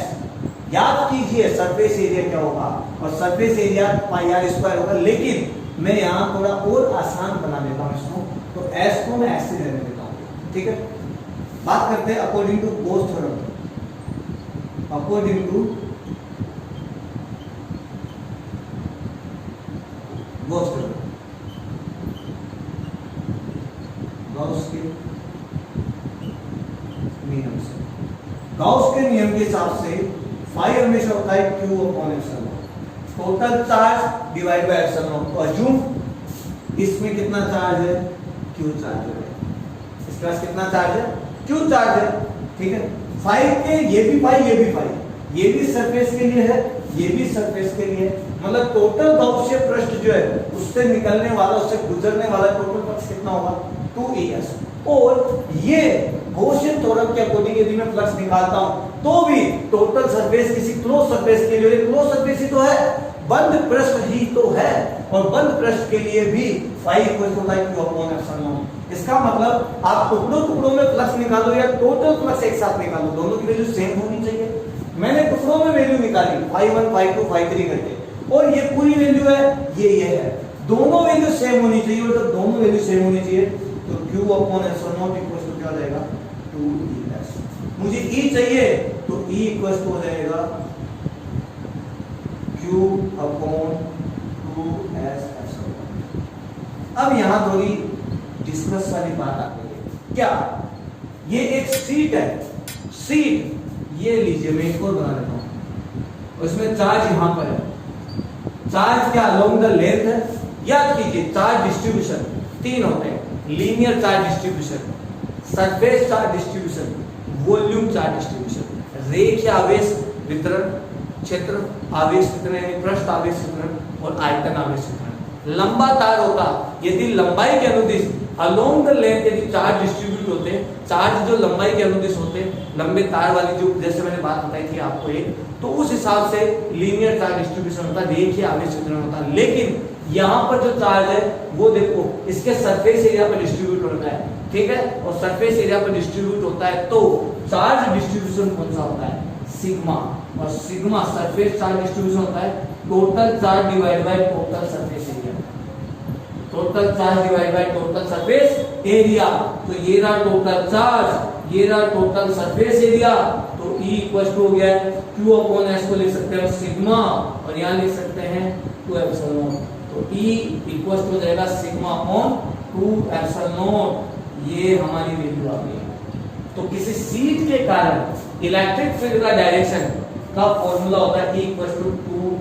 [SPEAKER 1] याद कीजिए सरफेस एरिया क्या होगा, और surface area pi r square होगा, लेकिन मैं यहाँ थोड़ा और आसान बना देता हूँ इसको, तो S को मैं ऐसे रहने देता हूँ, ठीक है। बात करते हैं according to Gauss theorem, according to Gauss theorem, Gauss के नियम से, गॉस के नियम के हिसाब से फाई हमेशा होता है Q upon epsilon, total charge divide by epsilon. तो अज्यूम इसमें कितना चार्ज है, Q चार्ज है, इसके पास कितना चार्ज है, Q चार्ज है, ठीक है। फाई के ये भी फाई, ये भी फाई, ये भी सरफेस के लिए है, ये भी सरफेस के लिए, मतलब टोटल गॉसिय पृष्ठ जो है उससे निकलने वाला, उससे गुजरने वाला टोटल फ्लक्स कितना होगा, 2ES। और ये गॉसियन थ्योरम के अकॉर्डिंग यदि मैं फ्लक्स निकालता हूं तो भी टोटल सरफेस किसी क्लोज सरफेस के लिए, क्लोज सरफेस ही तो है, बंद पृष्ठ ही तो है, और बंद पृष्ठ के लिए भी phi equal to Q upon epsilon. इसका मतलब आप टुकड़ों टुकड़ों में फ्लक्स निकालो या टोटल फ्लक्स एक साथ निकालो, दोनों की वैल्यू सेम होनी चाहिए। मैंने टुकड़ों में वैल्यू निकाली फाई 1 फाई 2 फाई 3 करके, और ये पूरी वैल्यू है, ये है, दोनों वैल्यू सेम होनी चाहिए, और जब दोनों वैल्यू सेम होनी चाहिए तो Q upon epsilon equal to क्या हो जाएगा, 2ES। मुझे E चाहिए तो E इक्वल टू हो जाएगा Q अपॉन 2S एप्सिलॉन। अब यहां थोड़ी डिस्कस वाली बात आती है, क्या ये एक सीट है, सीट ये लीजिए, मैं एक और बना देता हूं, उसमें चार्ज यहां पर है, चार्ज क्या अलोंग द लेंथ है। याद कीजिए चार्ज डिस्ट्रीब्यूशन 3 होते हैं, linear charge distribution, surface charge distribution, volume charge distribution, रेखीय आवेश वितरण, क्षेत्र आवेश वितरण, पृष्ठ आवेश वितरण, और आयतन आवेश वितरण। लंबा तार होता, यदि लंबाई के अनुदिश
[SPEAKER 2] अलोंग द लेंथ यदि चार्ज डिस्ट्रीब्यूट होते हैं, चार्ज जो लंबाई के अनुदिश होते हैं, लंबे तार वाली जो जैसे मैंने बात बताई थी आपको एक, तो उस हिसाब से लीनियर चार्ज डिस्ट्रीब्यूशन होता है, रेखीय आवेश वितरण होता है। लेकिन यहाँ पर जो चार्ज है वो देखो इसके सरफेस एरिया पर डिस्ट्रीब्यूट होता है, ठीक है, और सरफेस एरिया पर डिस्ट्रीब्यूट होता है तो चार्ज डिस्ट्रीब्यूशन कौन सा होता है, सिग्मा, और सिग्मा सरफेस चार्ज डिस्ट्रीब्यूशन होता है total charge divide by total surface area, total charge divide by total surface area. तो ये रहा टोटल चार्ज, ये रहा टोटल सरफेस एरिया, तो E इक्वल टू हो गया Q अपॉन S को लिख सकते हैं सिग्मा, और यहाँ लिख सकते हैं 2 एप्सिलॉन नॉट, तो E इक्वल टू हो जाएगा सिग्मा अपॉन 2 एप्सिलॉन नॉट, ये हमारी वैल्यू आ गई। तो किसी सीट के कारण इलेक्ट्रिक फील्ड का डायरेक्शन का फॉर्मूला होता है E equal to 2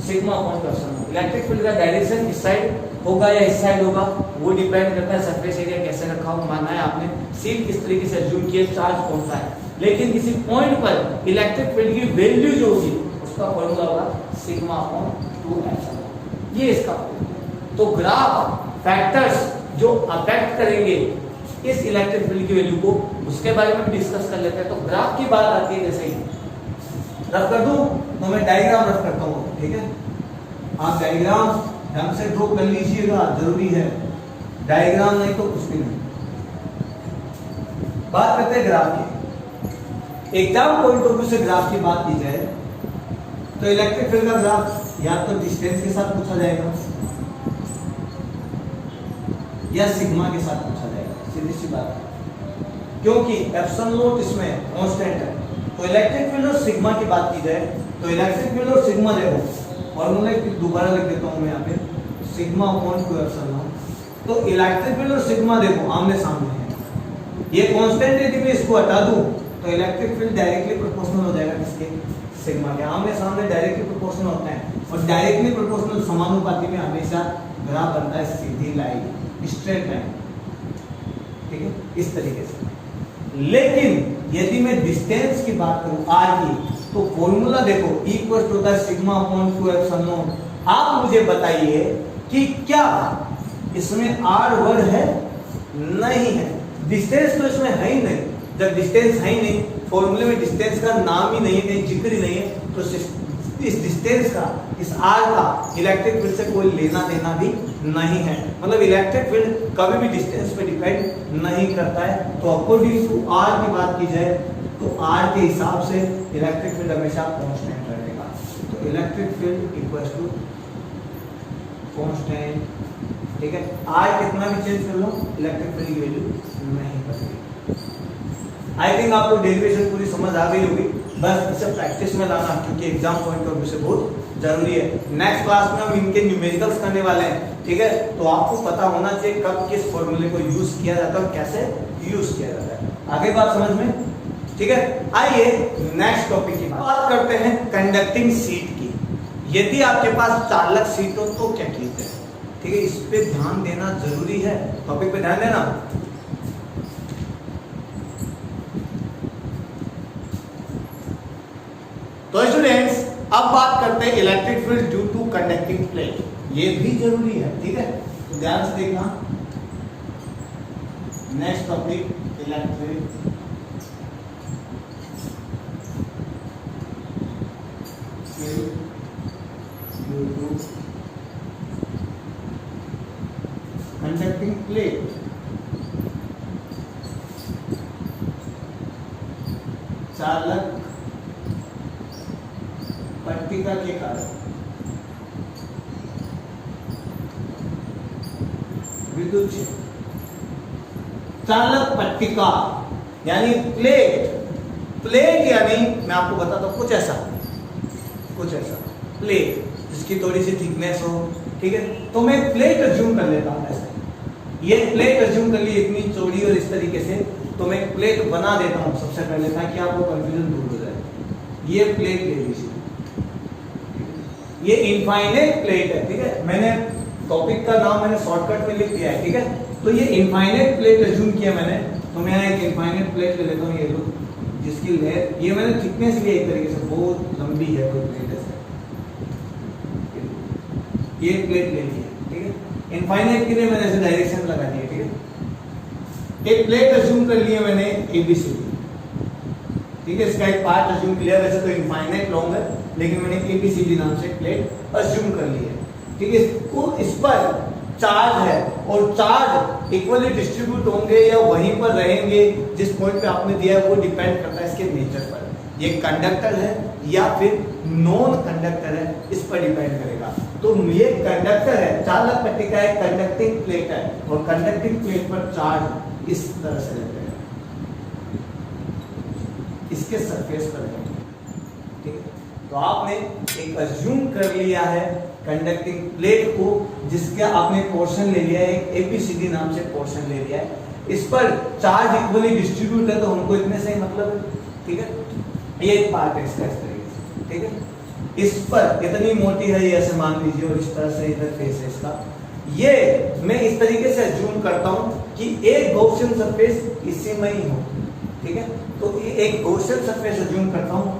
[SPEAKER 2] sigma upon epsilon naught. Electric field का डायरेक्शन इस साइड होगा या इस साइड होगा वो डिपेंड करता है सरफेस एरिया कैसे रखा हो, माना है आपने सीट किस तरीके से एज्यूम किया, चार्ज कौन सा है। लेकिन किसी पॉइंट पर इलेक्ट्रिक फील्ड की वैल्यू जो होगी उसका फॉर्मूला होगा सिग्मा अपॉन 2 एप्सिलॉन, ये इसका। तो ग्राफ फैक्टर्स जो अफेक्ट करेंगे इस इलेक्ट्रिक फील्ड की वैल्यू को, उसके बारे में भी डिस्कस कर लेते हैं। तो ग्राफ की बात आती है, जैसे ही रफ कर दूं तो मैं डायग्राम रफ करता हूँ, ठीक है, आप डायग्राम ढंग से ड्रॉ कर लीजिएगा, जरूरी है, डायग्राम नहीं तो कुछ भी नहीं। बात करते हैं ग्राफ की, एग्जाम पॉइंट ऑफ व्यू से ग्राफ की बात की जाए तो इलेक्ट्रिक फील्ड का ग्राफ या तो डिस्टेंस के साथ पूछा जाएगा या सिग्मा के साथ पूछा जाएगा, सीधी सी बात है, क्योंकि एप्सिलॉन नॉट इसमें कांस्टेंट है। तो इलेक्ट्रिक फील्ड और सिग्मा की बात की जाए तो इलेक्ट्रिक फील्ड और सिग्मा देखो, फॉर्मूला दोबारा लिख देता हूं मैं यहाँ पे, सिग्मा अपॉन 2 एप्सिलॉन नॉट। तो इलेक्ट्रिक फील्ड और सिग्मा देखो आमने सामने है, ये कांस्टेंट यदि मैं इसको हटा दूं तो इलेक्ट्रिक फील्ड डायरेक्टली प्रोपोर्शनल हो जाएगा किसके, सिग्मा के। आमने सामने डायरेक्टली प्रोपोर्शनल होता है, और डायरेक्टली प्रोपोर्शनल समानुपाती में हमेशा ग्राफ बनता है सीधी लाइन, स्ट्रेट लाइन, ठीक है, इस तरीके से। लेकिन यदि मैं डिस्टेंस की बात करूं r की, तो फॉर्मूला देखो E इक्वल टू होता है सिग्मा अपॉन 2 एप्सिलॉन नॉट। आप मुझे बताइए कि क्या इसमें r वर्ड है, नहीं है, डिस्टेंस तो इसमें है ही नहीं। जब डिस्टेंस है ही नहीं, फॉर्मूले में डिस्टेंस का नाम ही नहीं है, कहीं जिक्र ही नहीं है, तो इस डिस्टेंस का, इस r का इलेक्ट्रिक फील्ड से कोई लेना देना भी नहीं है। मतलब इलेक्ट्रिक फील्ड कभी भी डिस्टेंस पे डिपेंड नहीं करता है। तो अकॉर्डिंग टू r की बात की जाए तो r के हिसाब से इलेक्ट्रिक फील्ड हमेशा कांस्टेंट रहेगा। तो electric field equals to constant, ठीक है, r कितना भी चेंज कर लो इलेक्ट्रिक फील्ड की वैल्यू नहीं बदलेगी। आई थिंक आपको डेरिवेशन पूरी समझ आ गई होगी, बस इसे प्रैक्टिस में लाना, क्योंकि एग्जाम पॉइंट ऑफ व्यू से बहुत जरूरी है। नेक्स्ट क्लास में हम इनके न्यूमेरिकल्स करने वाले हैं, ठीक है, तो आपको पता होना चाहिए कब किस फॉर्मूले को यूज किया जाता है और कैसे यूज किया जाता है। आगे बात समझ में, ठीक है। आइए नेक्स्ट टॉपिक की बात करते हैं, कंडक्टिंग सीट की। यदि आपके पास चालक सीट हो तो क्या कीजिए, ठीक है, इस पे ध्यान देना जरूरी है, टॉपिक पे ध्यान देना। तो स्टूडेंट्स अब बात करते हैं electric field due to conducting plate, ये भी जरूरी है, ठीक है, तो ध्यान से देखना। Next topic electric field due to conducting plate. चालक पट्टिका के कारण विद्युत क्षेत्र, चालक पट्टिका यानी प्लेट, प्लेट यानी मैं आपको बताता हूं कुछ ऐसा प्लेट जिसकी थोड़ी सी थिकनेस हो, ठीक है, तो मैं प्लेट अज्यूम कर लेता हूं ऐसे, ये प्लेट अज्यूम कर ली इतनी चौड़ी और इस तरीके से, तो मैं प्लेट बना देता हूं सबसे पहले ताकि आपको कंफ्यूजन दूर हो जाए। ये प्लेट ले लीजिए, ये इनफाइनाइट प्लेट है, ठीक है, मैंने टॉपिक का नाम मैंने शॉर्टकट में लिख दिया है, ठीक है, तो ये इनफाइनाइट प्लेट अज्यूम किया मैंने, तो मैं एक इनफाइनाइट प्लेट ले लेता हूँ, ये लो, जिसकी लेयर ये मैंने थिकनेस लिया एक तरीके से, बहुत लंबी है कोई प्लेट ऐसे, ये प्लेट ले ली है, ठीक है, इनफाइनाइट के लिए मैंने ऐसे डायरेक्शन लगा दिया, ठीक है,
[SPEAKER 1] एक प्लेट अज्यूम कर लिया मैंने एबीसीडी, ठीक है, इसका एक पार्ट अज्यूम किया, वैसे तो इनफाइनाइट लॉन्ग है लेकिन मैंने एबीसीडी नाम से प्लेट अज्यूम कर ली है, ठीक है। इस पर चार्ज है और चार्ज इक्वली डिस्ट्रीब्यूट होंगे या वहीं पर रहेंगे जिस पॉइंट पे आपने दिया है, वो डिपेंड करता है इसके नेचर पर। ये कंडक्टर है या फिर नॉन कंडक्टर है, इस पर डिपेंड करेगा। तो ये कंडक्टर है, चालक पट्टी का एक कंडक्टिंग प्लेट है और कंडक्टिंग प्लेट पर चार्ज इस तरह से रहते हैं, इसके सरफेस पर है, ठीक है। तो आपने एक अज्यूम कर लिया है कंडक्टिंग प्लेट को, जिसके आपने पोर्शन ले लिया है, एक एबीसीडी नाम से पोर्शन ले लिया है, इस पर चार्ज इक्वली डिस्ट्रीब्यूट है, तो हमको इतने से ही मतलब है, ठीक है। ये एक पार्ट है इसका, इस तरीके से, ठीक है। इस पर इतनी मोटी है ये, ऐसे मान लीजिए, और इस तरह से इधर फेस है इसका। ये मैं इस तरीके से अज्यूम करता हूं कि एक गॉसियन सरफेस इसी में ही हो, ठीक है। तो एक गॉसियन सरफेस अज्यूम करता हूं,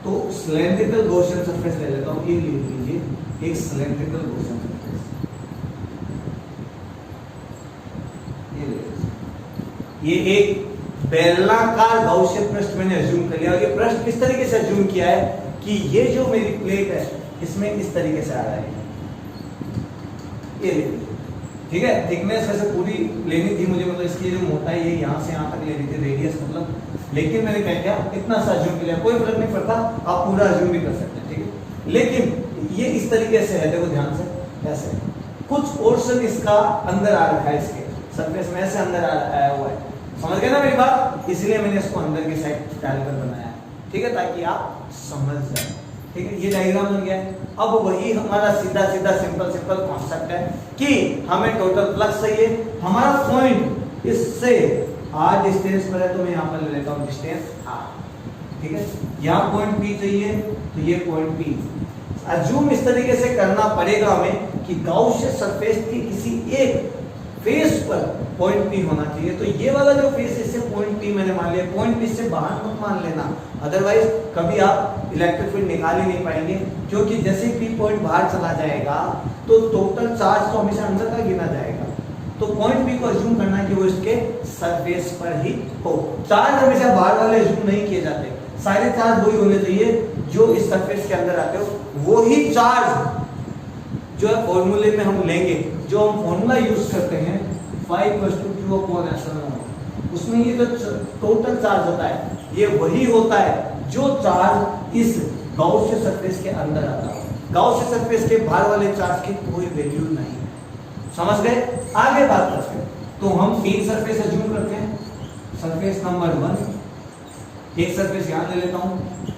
[SPEAKER 1] तो सिलेंड्रिकल गॉसियन सरफेस ले लेता हूं, ये लिख लीजिए, एक सिलेंड्रिकल गॉसियन सरफेस, ये एक बेलनाकार गॉसियन पृष्ठ मैंने अज्यूम कर लिया। और ये पृष्ठ किस तरीके से अज्यूम किया है कि ये जो मेरी प्लेट है इसमें इस तरीके से आ रहा है, ये लीजिए, ठीक है। थिकनेस वैसे पूरी लेनी थी मुझे, मतलब इसकी जो मोटाई है यहाँ से यहाँ तक लेनी थी, रेडियस मतलब, लेकिन मैंने क्या किया, इतना सा अज्यूम किया, कोई फर्क नहीं पड़ता, आप पूरा अज्यूम भी कर सकते हैं, ठीक है। लेकिन ये इस तरीके से है, देखो ध्यान से, ऐसे कुछ पोर्शन इसका अंदर आ रखा है, इसके सरफेस में ऐसे अंदर आया हुआ है, समझ गए ना मेरी बात। इसलिए मैंने इसको अंदर की साइड डालकर बनाया, ठीक है, ताकि आप समझ जाए, ठीक है। ये डायग्राम बन गया है। अब वही हमारा सीधा सीधा सिंपल कॉन्सेप्ट है कि हमें टोटल फ्लक्स चाहिए, हमारा पॉइंट इससे r डिस्टेंस पर है, तो मैं यहाँ पर ले लेता हूँ डिस्टेंस r, ठीक है। यहाँ पॉइंट P चाहिए, तो ये पॉइंट P अज्यूम इस तरीके से करना पड़ेगा हमें कि गाउसियन सरफेस की किसी एक फेस पर पॉइंट P होना चाहिए। तो ये वाला जो फेस, इससे पॉइंट P मैंने मान लिया, पॉइंट P से बाहर मत मान लेना, अदरवाइज कभी आप इलेक्ट्रिक फील्ड निकाल ही नहीं पाएंगे, क्योंकि जैसे P पॉइंट बाहर चला जाएगा तो टोटल चार्ज तो हमेशा अंदर का गिना जाएगा। तो पॉइंट P को अज्यूम करना है कि वो इसके सरफेस पर ही हो। चार्ज हमेशा बाहर वाले अज्यूम नहीं किए जाते, सारे चार्ज वही होने चाहिए जो इस सरफेस के अंदर आते हो, वही चार्ज जो है फॉर्मूले में हम लेंगे, जो हम फॉर्मूला यूज करते हैं 5/Q/S, उसमें ये जो टोटल चार्ज होता है ये वही होता है जो चार्ज इस गाउसियन सरफेस के अंदर आता है। गाउसियन सरफेस के बाहर वाले चार्ज की कोई वैल्यू नहीं है, समझ गए। आगे बात करते हैं, तो हम 3 सरफेस अज्यूम करते हैं। सरफेस नंबर 1, एक सरफेस यहाँ ले लेता हूँ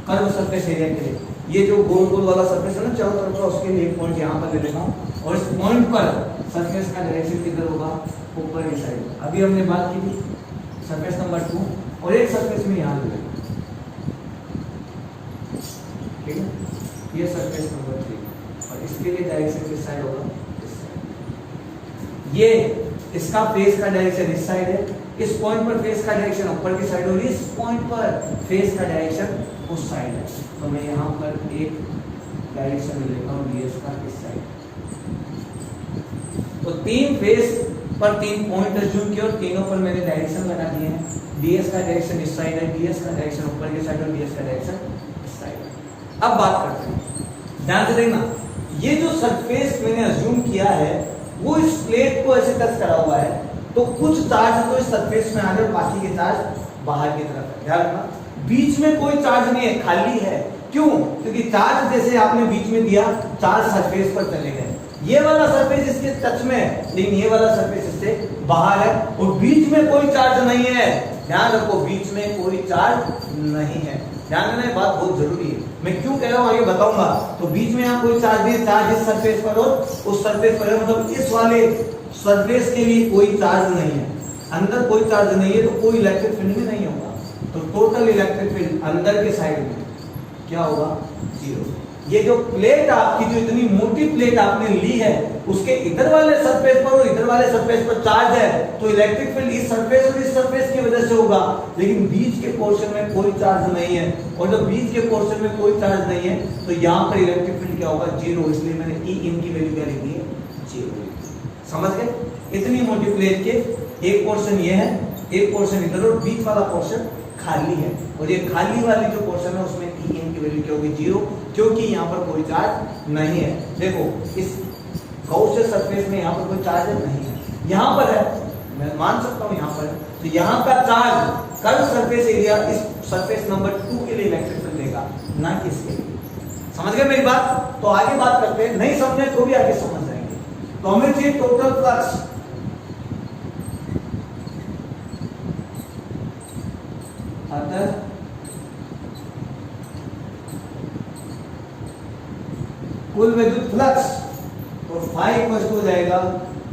[SPEAKER 1] कर्व सरफेस एरिया के लिए, ये जो गोल गोल वाला सरफेस है ना चारों तरफ का, उसके लिए एक पॉइंट यहाँ पर ले लेता हूँ, और इस पॉइंट पर सरफेस का डायरेक्शन किधर होगा, ऊपर की साइड। अभी हमने बात की थी सरफेस नंबर 2, और एक सरफेस में यहाँ ले लेता हूँ, ठीक है, ये सरफेस नंबर 3, और इसके लिए डायरेक्शन किस साइड होगा, इस साइड। ये इसका फेस का डायरेक्शन इस साइड है, इस पॉइंट पर फेस का डायरेक्शन ऊपर की साइड, और इस पॉइंट पर फेस का डायरेक्शन उस साइड है। तो मैं यहाँ पर एक डायरेक्शन लेता हूँ ds का इस साइड। तो 3 फेस पर 3 पॉइंट अज्यूम किए और तीनों पर मैंने डायरेक्शन लगा दिए हैं। ds का डायरेक्शन इस साइड है, ds का डायरेक्शन ऊपर की साइड, और ds का डायरेक्शन इस साइड है। अब बात करते हैं, ध्यान से देखना, ये जो सरफेस मैंने अज्यूम किया है वो इस प्लेट को ऐसे टच करा हुआ है, तो कुछ चार्ज तो इस सरफेस में आ रहे और बाकी के चार्ज बाहर की तरफ है। ध्यान रखना, बीच में कोई चार्ज नहीं है, खाली है। क्यों? क्योंकि चार्ज जैसे आपने बीच में दिया, चार्ज सरफेस पर चले गए। ये वाला सरफेस इसके टच में है, लेकिन ये वाला सरफेस इससे बाहर है, और बीच में कोई चार्ज नहीं है। ध्यान रखो, बीच में कोई चार्ज नहीं है। ध्यान देना, बात बहुत जरूरी है। मैं क्यों कह रहा हूँ आगे बताऊंगा। तो बीच में यहाँ कोई चार्ज नहीं, चार्ज इस सरफेस पर और उस सरफेस पर है, मतलब इस वाले सरफेस के लिए कोई चार्ज नहीं है, अंदर कोई चार्ज नहीं है, तो कोई इलेक्ट्रिक फील्ड भी नहीं होगा। तो टोटल इलेक्ट्रिक फील्ड अंदर के साइड में क्या होगा, 0। ये जो प्लेट आपकी, जो इतनी मोटी प्लेट आपने ली है, उसके इधर वाले सरफेस पर और इधर वाले सरफेस पर चार्ज है, तो इलेक्ट्रिक फील्ड इस सरफेस और इस सरफेस की वजह से होगा। लेकिन बीच के पोर्शन में कोई चार्ज नहीं है, और जब बीच के पोर्शन में कोई चार्ज नहीं है तो यहाँ पर इलेक्ट्रिक फील्ड क्या होगा, 0। इसलिए मैंने ई इन की वैल्यू क्या लिख दी है, 0। समझ गए? इतनी मोटी प्लेट के एक पोर्शन ये है एक पोर्शन इधर और बीच वाला पोर्शन खाली है, और ये खाली वाली जो पोर्शन है उसमें ई एन की वैल्यू क्या होगी 0, क्योंकि यहाँ पर कोई चार्ज नहीं है। देखो इस गॉसियन सरफेस में यहाँ पर कोई चार्ज नहीं है, यहाँ पर है, मैं मान सकता हूँ यहाँ पर है, तो यहाँ का चार्ज कर्व सरफेस एरिया इस सरफेस नंबर 2 के लिए इलेक्ट्रिक फील्ड देगा, ना कि इसके लिए। समझ गए मेरी बात? तो आगे बात करते हैं, नहीं समझे तो भी आगे समझ जाएंगे। तो हमें चाहिए टोटल फ्लक्स, अतः कुल विद्युत फ्लक्स, तो फाई इक्वल हो जाएगा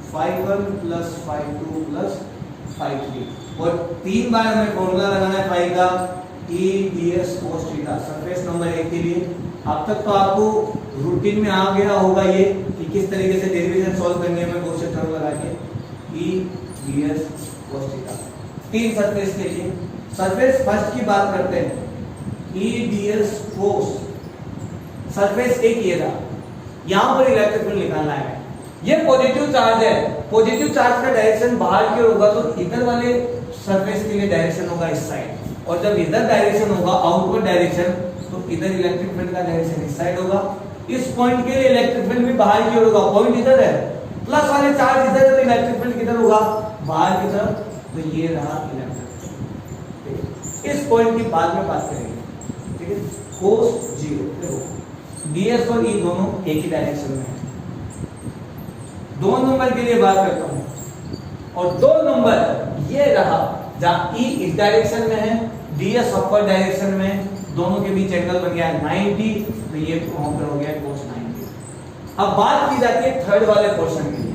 [SPEAKER 1] φ1 प्लस φ2 प्लस φ3, और 3 बार हमें फॉर्मूला लगाना है फाई का, E ds cos theta surface number 1 के लिए। अब तक तो आपको रूटीन में आ गया होगा ये कि किस तरीके से डेरिवेशन सॉल्व करनी है, मैं गॉसियन टर्म लगा के E ds cos theta 3 surface के लिए। सरफेस फर्स्ट की बात करते हैं, E ds cos सरफेस एक ये रहा, यहां पर इलेक्ट्रिक फील्ड निकालना है। ये पॉजिटिव चार्ज है, पॉजिटिव चार्ज का डायरेक्शन बाहर की ओर होगा, तो इधर वाले सरफेस के लिए डायरेक्शन होगा इस साइड, और जब इधर डायरेक्शन होगा आउटवर्ड डायरेक्शन, तो इधर इलेक्ट्रिक फील्ड का डायरेक्शन इस साइड होगा। इस पॉइंट के लिए इलेक्ट्रिक फील्ड भी बाहर की ओर होगा, पॉइंट इधर है, प्लस वाले चार्ज इधर, तो इलेक्ट्रिक फील्ड किधर होगा बाहर की तरफ, तो ये रहा इलेक्ट्रिक फील्ड। इस पॉइंट की बाद में बात करेंगे, ठीक है। cos 0 देखो ds और E दोनों एक ही डायरेक्शन में है। 2 नंबर के लिए बात करता हूं, और 2 नंबर ये रहा जहां E इस डायरेक्शन में है, ds अपर डायरेक्शन में, दोनों के बीच एंगल बन गया 90, तो ये वहां पर हो गया cos 90। अब बात की जाती है थर्ड वाले पोर्शन के लिए।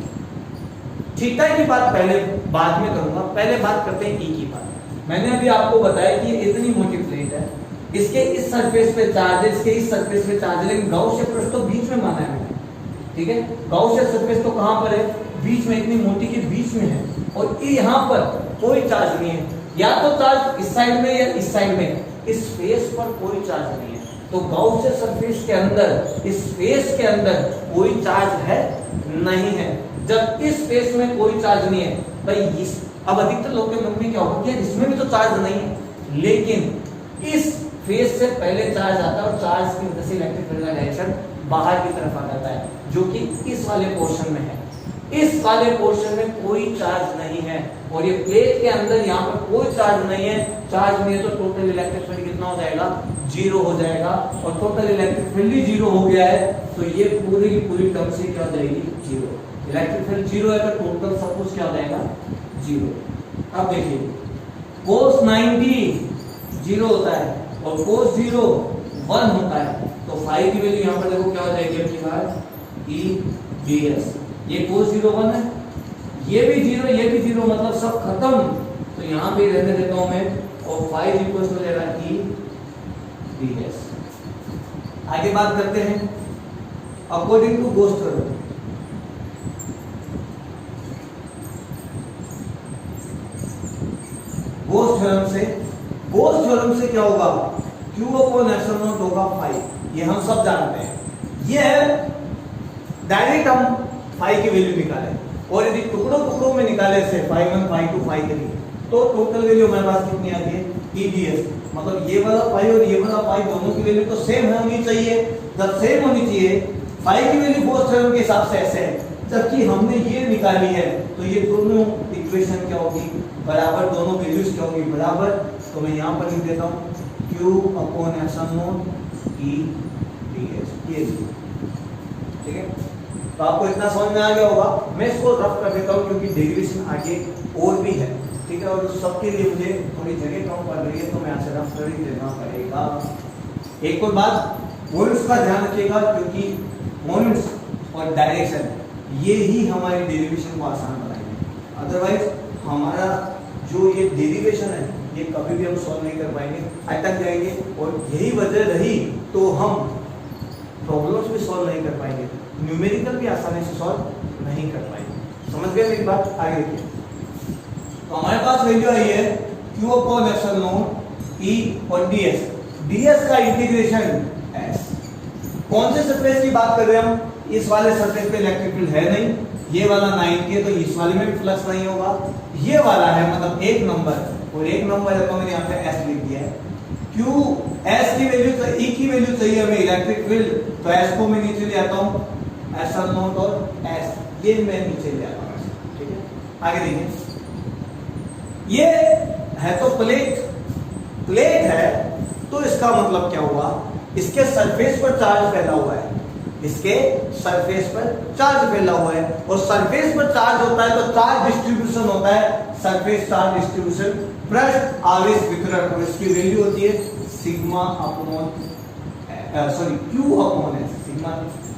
[SPEAKER 1] थीटा की बात पहले बाद में करूंगा, पहले बात करते हैं E की बात। मैंने अभी आपको बताया कि ये इतनी मोटी प्लेट है, इसके इस सरफेस पे चार्ज है, इसके इस सरफेस पे चार्ज है, लेकिन गाउसियन पृष्ठ तो बीच में माना है मैंने, ठीक है। गाउसियन सरफेस तो कहां पर है, बीच में, इतनी मोटी के बीच में है, और यहाँ पर कोई चार्ज नहीं है, या तो चार्ज इस साइड में या इस साइड में, इस फेस पर कोई चार्ज नहीं है। तो गाउसियन सरफेस के अंदर, इस फेस के अंदर कोई चार्ज है नहीं है। जब इस फेस में कोई चार्ज नहीं है भाई, इस अब अधिकतर लोगों के मन में क्या होगा कि इसमें भी तो चार्ज नहीं है, लेकिन इस फेस से पहले चार्ज आता है, और चार्ज की वजह से इलेक्ट्रिक फील्ड का डायरेक्शन बाहर की तरफ आ जाता है, जो कि इस वाले पोर्शन में है। इस वाले पोर्शन में कोई चार्ज नहीं है, और ये प्लेट के अंदर यहाँ पर कोई चार्ज नहीं है। चार्ज नहीं है तो टोटल इलेक्ट्रिक फील्ड कितना हो जाएगा 0 हो जाएगा, और टोटल इलेक्ट्रिक फील्ड ही 0 हो गया है, तो ये पूरी की पूरी टर्म से क्या हो जाएगी 0। इलेक्ट्रिक फील्ड 0 है तो टोटल सब कुछ क्या हो जाएगा 0। अब देखिए cos 90 0 होता है, और cos 0 1 होता है, तो फाई की वैल्यू यहाँ पर देखो क्या हो जाएगी आपकी बात E ds। ये cos 0 1 है, ये भी 0, ये भी 0, मतलब सब खत्म, तो यहाँ पे रहने देता हूं मैं, और फाई इक्वल हो जाएगा E ds। आगे बात करते हैं according to Gauss theorem. Gauss theorem से क्या होगा, Q अपॉन एप्सिलॉन नॉट होगा फाई, ये हम सब जानते हैं। ये है डायरेक्ट हम फाई की वैल्यू निकालें, और यदि टुकड़ों टुकड़ों में निकाले से φ1 φ2 φ3, तो टोटल वैल्यू हमारे पास कितनी आती है E ds। मतलब ये वाला फाई और ये वाला फाई दोनों की वैल्यू तो सेम होनी चाहिए। जब सेम होनी चाहिए, फाई की वैल्यू गोस थ्योरम के हिसाब से ऐसे है, जबकि हमने ये निकाली है, तो ये दोनों इक्वेशन क्या होगी बराबर, दोनों वैल्यूज क्या होगी बराबर। तो मैं यहाँ पर लिख देता हूँ Q upon epsilon not E ds, ये ठीक है। तो आपको इतना समझ में आ गया होगा। मैं इसको रफ कर देता हूँ क्योंकि डेरिवेशन आगे और भी है, ठीक है, और सबके लिए मुझे थोड़ी जगह कम पड़ रही है, तो मैं यहाँ से रफ कर ही देना पड़ेगा। एक और बात, मोमेंट्स का ध्यान रखिएगा, क्योंकि मोमेंट्स और डायरेक्शन ये ही हमारी डेरिवेशन को आसान बनाएंगे। अदरवाइज हमारा जो ये डेरिवेशन है ये कभी भी हम सॉल्व नहीं कर पाएंगे, अटक जाएंगे, और यही वजह रही तो हम प्रॉब्लम्स भी सॉल्व नहीं कर पाएंगे, न्यूमेरिकल भी आसानी से सॉल्व नहीं कर पाएंगे। समझ गए मेरी बात? आगे देखिए, तो हमारे पास वैल्यू आई है Q upon epsilon not E और ds। ds का इंटीग्रेशन s। कौन से सरफेस की बात कर रहे हैं हम? इस वाले सरफेस पे इलेक्ट्रिक फील्ड है नहीं, ये वाला 90 है तो इस वाले में भी फ्लक्स नहीं होगा। ये वाला है मतलब एक नंबर, और एक नंबर है तो मैंने यहाँ पे एस लिख दिया है। क्यों एस की वैल्यू तो ई की वैल्यू चाहिए हमें इलेक्ट्रिक फील्ड, तो एस को मैं नीचे ले आता हूँ, एसएल नोट और एस ये मैं नीचे ले आता हूँ। ठीक है, आगे देखिए, ये है तो प्लेट, प्लेट है तो इसका मतलब क्या हुआ, इसके सरफेस पर चार्ज फैला हुआ है, इसके सरफेस पर चार्ज फैला हुआ है, और सरफेस पर चार्ज होता है तो चार्ज डिस्ट्रीब्यूशन होता है, सरफेस चार्ज डिस्ट्रीब्यूशन, पृष्ठ आवेश वितरण, और इसकी वैल्यू होती है sigma upon sorry Q upon S,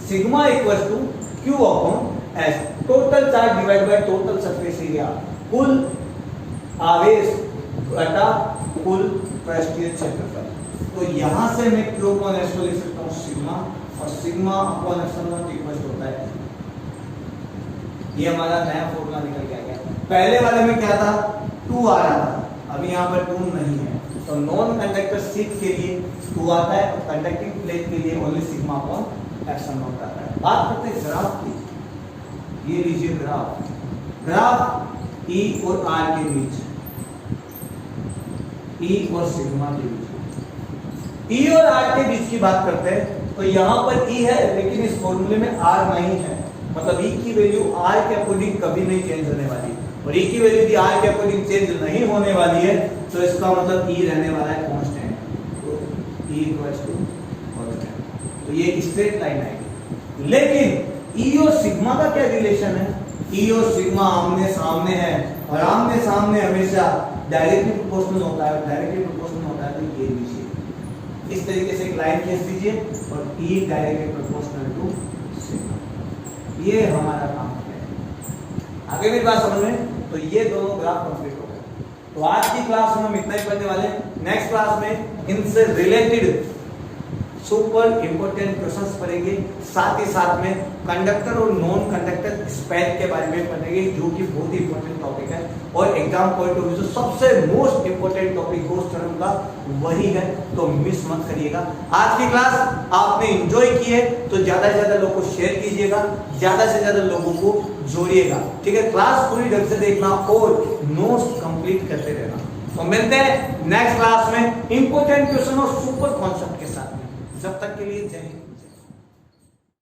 [SPEAKER 1] sigma equal to Q upon S, total charge divide by total surface area, कुल आवेश घटा कुल पृष्ठीय क्षेत्रफल। तो यहां से मैं क्यू अपॉन एस को लिख सकता हूं सिग्मा, और सिग्मा अपॉन एप्सिलॉन इक्वल होता है, ये हमारा नया फॉर्मूला निकल के आ गया। पहले वाले में क्या था, 2 आ रहा था, अभी यहाँ पर 2 नहीं है, तो नॉन कंडक्टर शीट के लिए 2 आता है, और कंडक्टिंग प्लेट के लिए ओनली सिग्मा अपॉन एप्सिलॉन आता है। बात करते हैं ग्राफ की, ये लीजिए ग्राफ, ग्राफ ई और आर के बीच, ई और सिग्मा के बीच, ई और आर के बीच की बात करते हैं, तो यहाँ पर ई है लेकिन इस फॉर्मूले में आर नहीं है, मतलब ई की वैल्यू आर के अकॉर्डिंग कभी नहीं चेंज होने वाली, और ई की वैल्यू भी आर के अकॉर्डिंग चेंज नहीं होने वाली है, तो इसका मतलब ई रहने वाला है कांस्टेंट, तो ई इक्वल्स टू कांस्टेंट, तो ये स्ट्रेट लाइन आएगी। लेकिन ई और सिग्मा का क्या रिलेशन है, ई और सिग्मा आमने सामने है, और आमने सामने हमेशा डायरेक्टली प्रोपोर्शनल होता है, डायरेक्टली प्रोपोर्शनल होता है, तो ये लीजिए इस तरीके से एक लाइन खींच दीजिए, और E directly proportional to sigma, ये हमारा काम है। आगे मेरी बात समझ में, तो ये दोनों ग्राफ कंप्लीट हो गए। तो आज की क्लास में हम इतना ही पढ़ने वाले हैं, नेक्स्ट क्लास में इनसे रिलेटेड सुपर इंपोर्टेंट क्वेश्चंस पढ़ेंगे, साथ ही साथ में कंडक्टर और नॉन कंडक्टर स्पैन के बारे में पढ़ेंगे, जो कि बहुत ही इंपॉर्टेंट टॉपिक है, और एग्जाम पॉइंट ऑफ व्यू जो सबसे most important topic course term का वही है, तो मिस मत करिएगा। आज की क्लास आपने एंजॉय की है तो ज्यादा से ज्यादा लोगों को शेयर कीजिएगा, ज्यादा से ज्यादा लोगों को जोड़िएगा, ठीक है। क्लास पूरी ढंग से देखना और नोट्स कंप्लीट करते रहना। तो मिलते हैं नेक्स्ट क्लास में इंपॉर्टेंट क्वेश्चन और सुपर कॉन्सेप्ट के साथ में, जब तक के लिए जय हिंद।